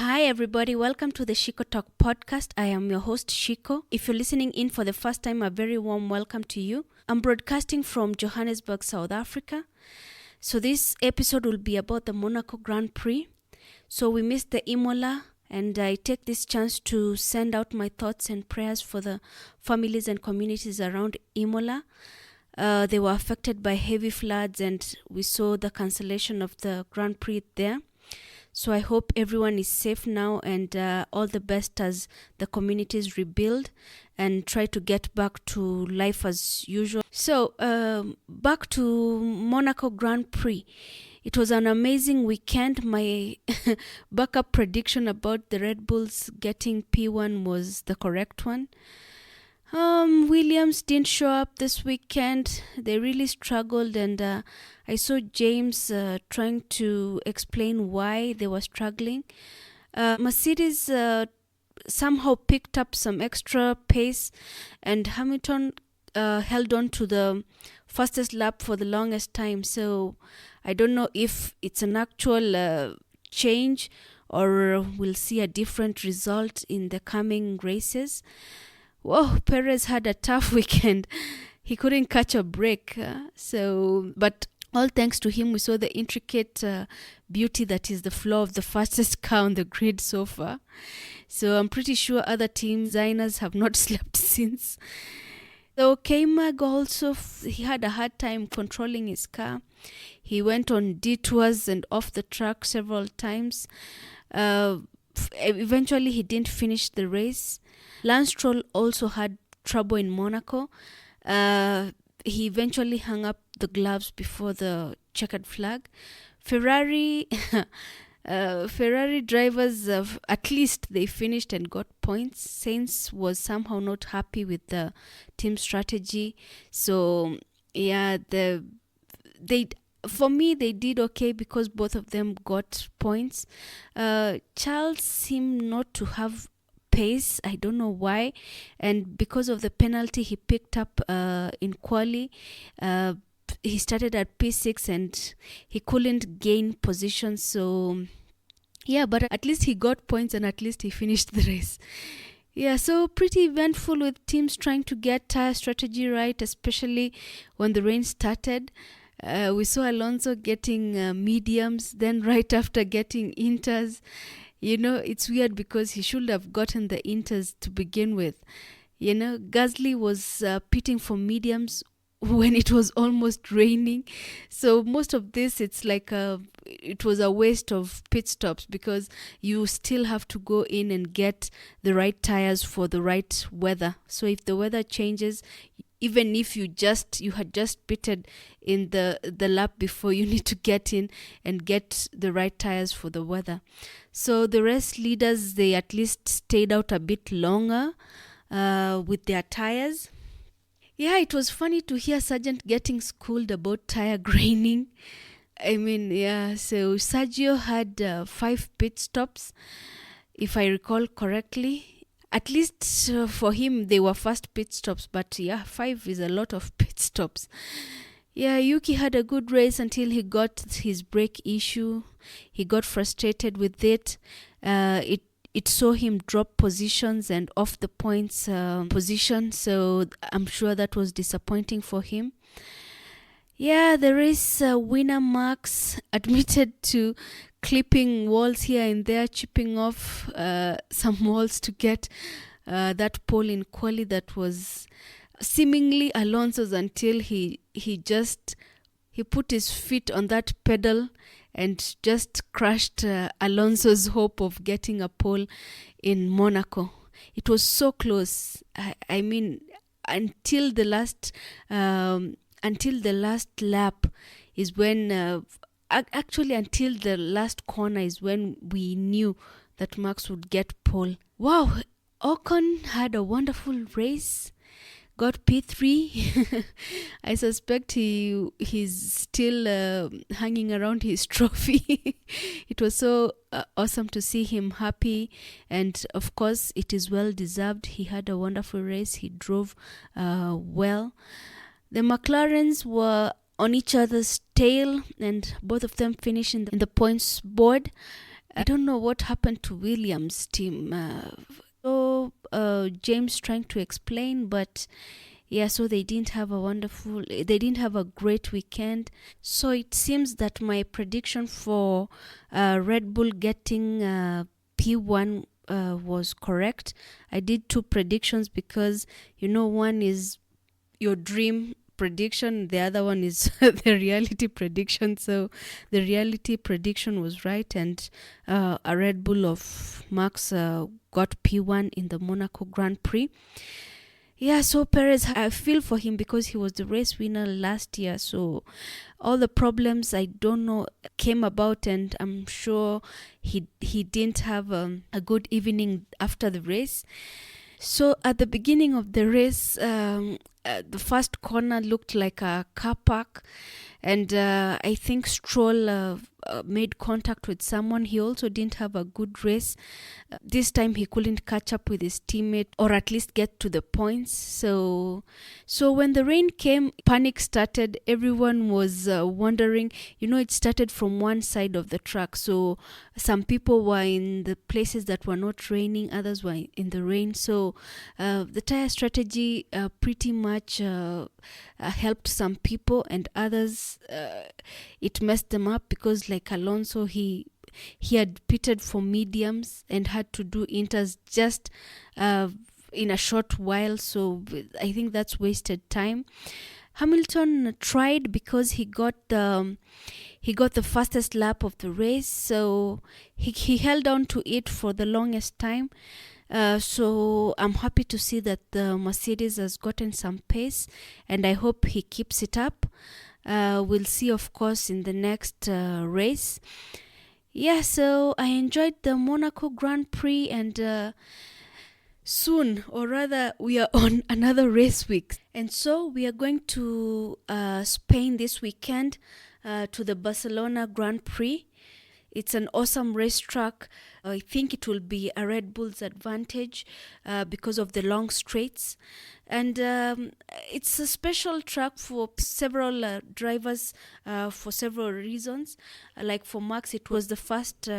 Hi, everybody. Welcome to the Shiko Talk podcast. I am your host, Shiko. If you're listening in for the first time, a very warm welcome to you. I'm broadcasting from Johannesburg, South Africa. So this episode will be about the Monaco Grand Prix. So we missed the IMOLA, and I take this chance to send out my thoughts and prayers for the families and communities around IMOLA. They were affected by heavy floods, and we saw the cancellation of the Grand Prix there. So I hope everyone is safe now, and all the best as the communities rebuild and try to get back to life as usual. So back to Monaco Grand Prix. It was an amazing weekend. My backup prediction about the Red Bulls getting P1 was the correct one. Williams didn't show up this weekend. They really struggled, and I saw James trying to explain why they were struggling. Mercedes somehow picked up some extra pace, and Hamilton held on to the fastest lap for the longest time. So I don't know if it's an actual change or we'll see a different result in the coming races. Whoa, Perez had a tough weekend. He couldn't catch a break. But all thanks to him, we saw the intricate beauty that is the flow of the fastest car on the grid so far. So I'm pretty sure other team designers have not slept since. So K-Mag also, he had a hard time controlling his car. He went on detours and off the track several times. Eventually, he didn't finish the race. Lance Stroll also had trouble in Monaco. He eventually hung up the gloves before the checkered flag. Ferrari drivers, at least they finished and got points. Sainz was somehow not happy with the team strategy. So, yeah, for me, they did okay because both of them got points. Charles seemed not to have pace. I don't know why. And because of the penalty he picked up in quali, he started at P6 and he couldn't gain position. So, yeah, but at least he got points and at least he finished the race. Yeah, so pretty eventful with teams trying to get tire strategy right, especially when the rain started. We saw Alonso getting mediums, then right after getting inters. You know, it's weird because he should have gotten the inters to begin with. You know, Gasly was pitting for mediums when it was almost raining. So most of this, it's like it was a waste of pit stops because you still have to go in and get the right tires for the right weather. So if the weather changes, even if you had just pitted in the lap before, you need to get in and get the right tires for the weather. So the race leaders, they at least stayed out a bit longer with their tires. Yeah, it was funny to hear Sargent getting schooled about tire graining. I mean, yeah, so Sergio had 5 pit stops, if I recall correctly. At least for him, they were fast pit stops, but yeah, 5 is a lot of pit stops. Yeah, Yuki had a good race until he got his brake issue. He got frustrated with it. It saw him drop positions and off the points position, so I'm sure that was disappointing for him. Yeah, the race winner Max admitted to clipping walls here and there, chipping off some walls to get that pole in quali that was seemingly Alonso's until he put his feet on that pedal and just crushed Alonso's hope of getting a pole in Monaco. It was so close. I mean, until the last lap is when actually until the last corner is when we knew that Max would get pole. Wow, Ocon had a wonderful race, got P3. I suspect he's still hanging around his trophy. It was so awesome to see him happy, and of course it is well deserved. He had a wonderful race. He drove well. The McLarens were on each other's tail, and both of them finished in the points board. I don't know what happened to Williams' team. James trying to explain, but yeah, so they didn't have a great weekend. So it seems that my prediction for Red Bull getting P1 was correct. I did 2 predictions because, one is your dream prediction, the other one is the reality prediction. So the reality prediction was right, and a Red Bull of Max got P1 in the Monaco Grand Prix. Yeah, so Perez, I feel for him because he was the race winner last year. So all the problems, I don't know, came about, and I'm sure he didn't have a good evening after the race. So at the beginning of the race, the first corner looked like a car park, and I think Stroll made contact with someone. He also didn't have a good race. This time he couldn't catch up with his teammate, or at least get to the points. So when the rain came, panic started. Everyone was wondering. It started from one side of the track. So some people were in the places that were not raining, others were in the rain. So the tire strategy pretty much helped some people, and others it messed them up, because like Alonso, he had pitted for mediums and had to do inters just in a short while. So I think that's wasted time. Hamilton tried because he got the fastest lap of the race, so he held on to it for the longest time. So I'm happy to see that the Mercedes has gotten some pace, and I hope he keeps it up. We'll see, of course, in the next race. Yeah, so I enjoyed the Monaco Grand Prix, and soon, or rather, we are on another race week. And so we are going to Spain this weekend to the Barcelona Grand Prix. It's an awesome racetrack. I think it will be a Red Bull's advantage because of the long straights. And it's a special track for several drivers for several reasons. Like for Max, it was the first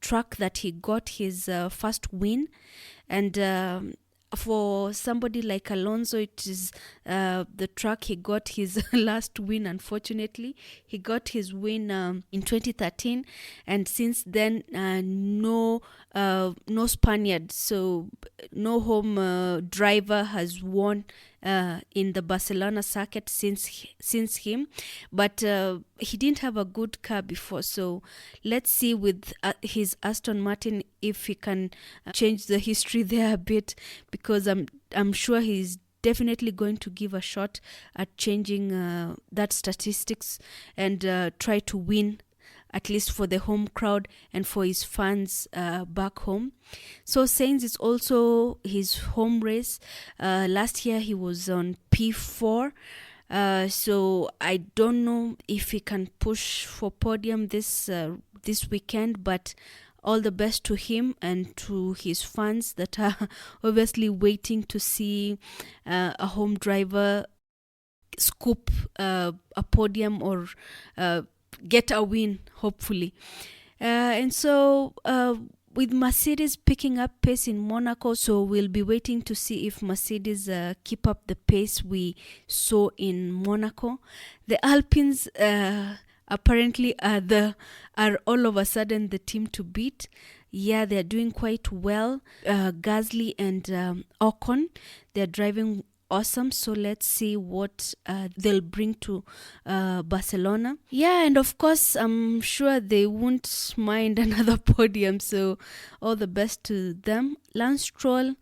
track that he got his first win. And for somebody like Alonso, it is the track he got his last win. Unfortunately, he got his win in 2013, and since then no Spaniard, so no home driver has won in the Barcelona circuit since him. But he didn't have a good car before, so let's see with his Aston Martin if he can change the history there a bit, because I'm sure he's definitely going to give a shot at changing that statistics and try to win, at least for the home crowd and for his fans back home. So Sainz is also his home race. Last year he was on P4. So I don't know if he can push for podium this weekend, but all the best to him and to his fans that are obviously waiting to see a home driver scoop a podium or get a win, hopefully. And so with Mercedes picking up pace in Monaco, so we'll be waiting to see if Mercedes keep up the pace we saw in Monaco. The Alpines apparently are all of a sudden the team to beat. Yeah, they're doing quite well. Gasly and Ocon, they're driving awesome. So let's see what they'll bring to Barcelona. Yeah, and of course, I'm sure they won't mind another podium. So all the best to them. Lance Stroll,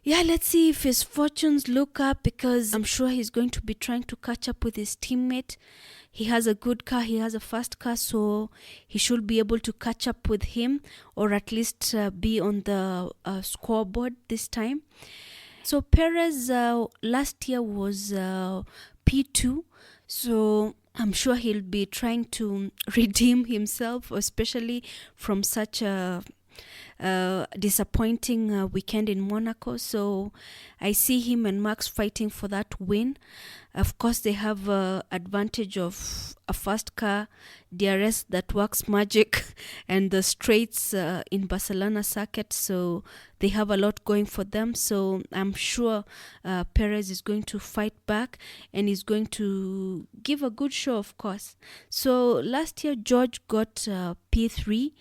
yeah, let's see if his fortunes look up, because I'm sure he's going to be trying to catch up with his teammate. He has a good car, he has a fast car, so he should be able to catch up with him, or at least be on the scoreboard this time. So Perez last year was P2, so I'm sure he'll be trying to redeem himself, especially from such a disappointing weekend in Monaco. So I see him and Max fighting for that win. Of course, they have advantage of a fast car, DRS that works magic, and the straights in Barcelona circuit. So they have a lot going for them. So I'm sure Perez is going to fight back and is going to give a good show, of course. So last year, George got P3.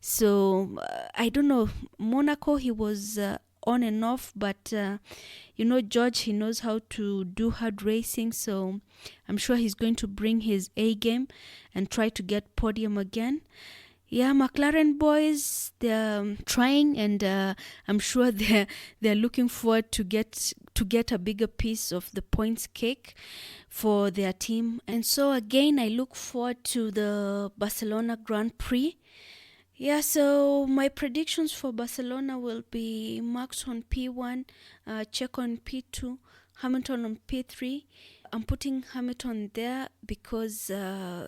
So I don't know, Monaco, he was on and off, but George, he knows how to do hard racing, so I'm sure he's going to bring his A game and try to get podium again. Yeah, McLaren boys, they're trying, and I'm sure they're looking forward to get a bigger piece of the points cake for their team. And so again, I look forward to the Barcelona Grand Prix. Yeah, so my predictions for Barcelona will be Max on P1, Checo on P2, Hamilton on P3. I'm putting Hamilton there because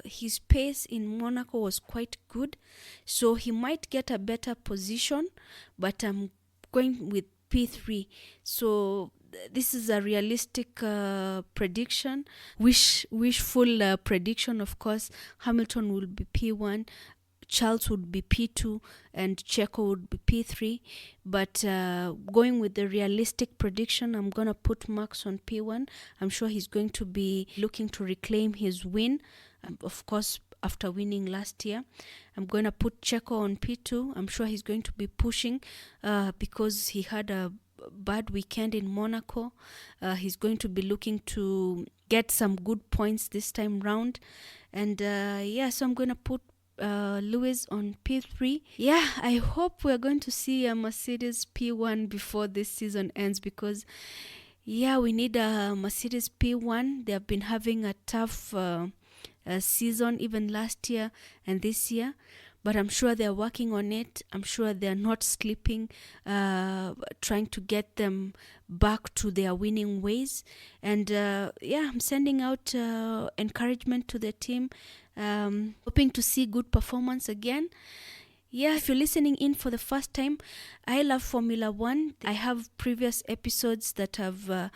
his pace in Monaco was quite good. So he might get a better position, but I'm going with P3. So this is a realistic prediction, wishful prediction, of course. Hamilton will be P1. Charles would be P2 and Checo would be P3, but going with the realistic prediction, I'm going to put Max on P1. I'm sure he's going to be looking to reclaim his win, of course, after winning last year. I'm going to put Checo on P2. I'm sure he's going to be pushing because he had a bad weekend in Monaco. He's going to be looking to get some good points this time round. And so I'm going to put Lewis on P3. Yeah, I hope we're going to see a Mercedes P1 before this season ends, because we need a Mercedes P1. They have been having a tough season, even last year and this year, but I'm sure they're working on it. I'm sure they're not sleeping, trying to get them back to their winning ways. And I'm sending out encouragement to the team, hoping to see good performance again. If you're listening in for the first time, I love Formula One. I have previous episodes that I've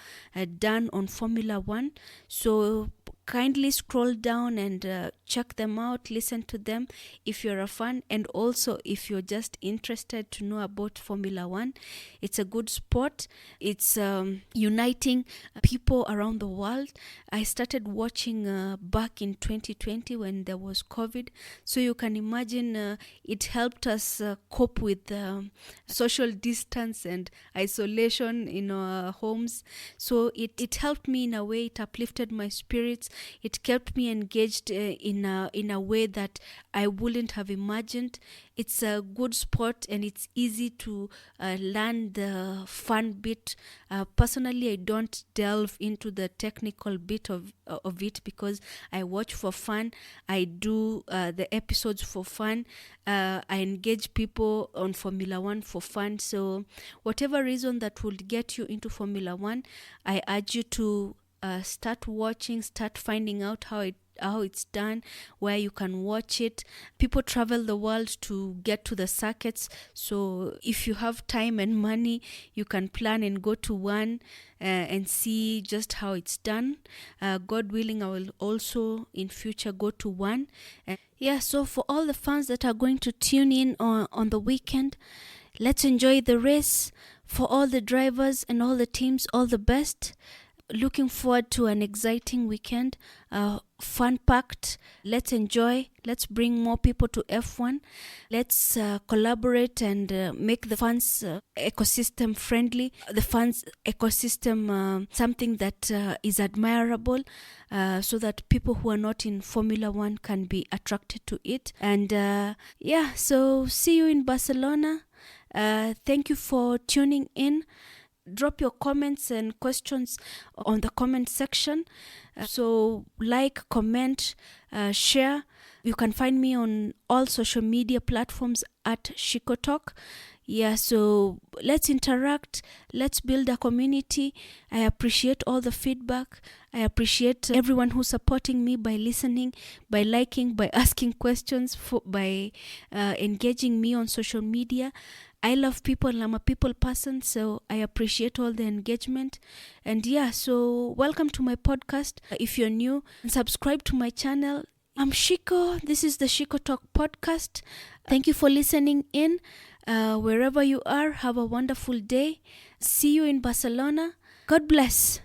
done on Formula One. So kindly scroll down and check them out, listen to them if you're a fan, and also if you're just interested to know about Formula One. It's a good sport. It's uniting people around the world. I started watching back in 2020 when there was COVID, so you can imagine it helped us cope with social distance and isolation in our homes. So it helped me in a way. It uplifted my spirits. It kept me engaged in a way that I wouldn't have imagined. It's a good sport and it's easy to learn the fun bit. Personally, I don't delve into the technical bit of it because I watch for fun. I do the episodes for fun. I engage people on Formula One for fun. So whatever reason that would get you into Formula One, I urge you to start watching, start finding out how it's done, where you can watch it. People travel the world to get to the circuits, so if you have time and money, you can plan and go to one and see just how it's done. God willing, I will also in future go to one. So for all the fans that are going to tune in on the weekend, let's enjoy the race. For all the drivers and all the teams, all the best. Looking forward to an exciting weekend, fun-packed. Let's enjoy. Let's bring more people to F1. Let's collaborate and make the fans ecosystem friendly. The fans ecosystem something that is admirable, so that people who are not in Formula One can be attracted to it. And so see you in Barcelona. Thank you for tuning in. Drop your comments and questions on the comment section. So like, comment, share. You can find me on all social media platforms at Shiko Talk. Yeah, so let's interact, let's build a community. I appreciate all the feedback. I appreciate everyone who's supporting me by listening, by liking, by asking questions, by engaging me on social media. I love people and I'm a people person, so I appreciate all the engagement. And yeah, so welcome to my podcast. If you're new, subscribe to my channel. I'm Shiko. This is the Shiko Talk podcast. Thank you for listening in. Wherever you are, have a wonderful day. See you in Barcelona. God bless.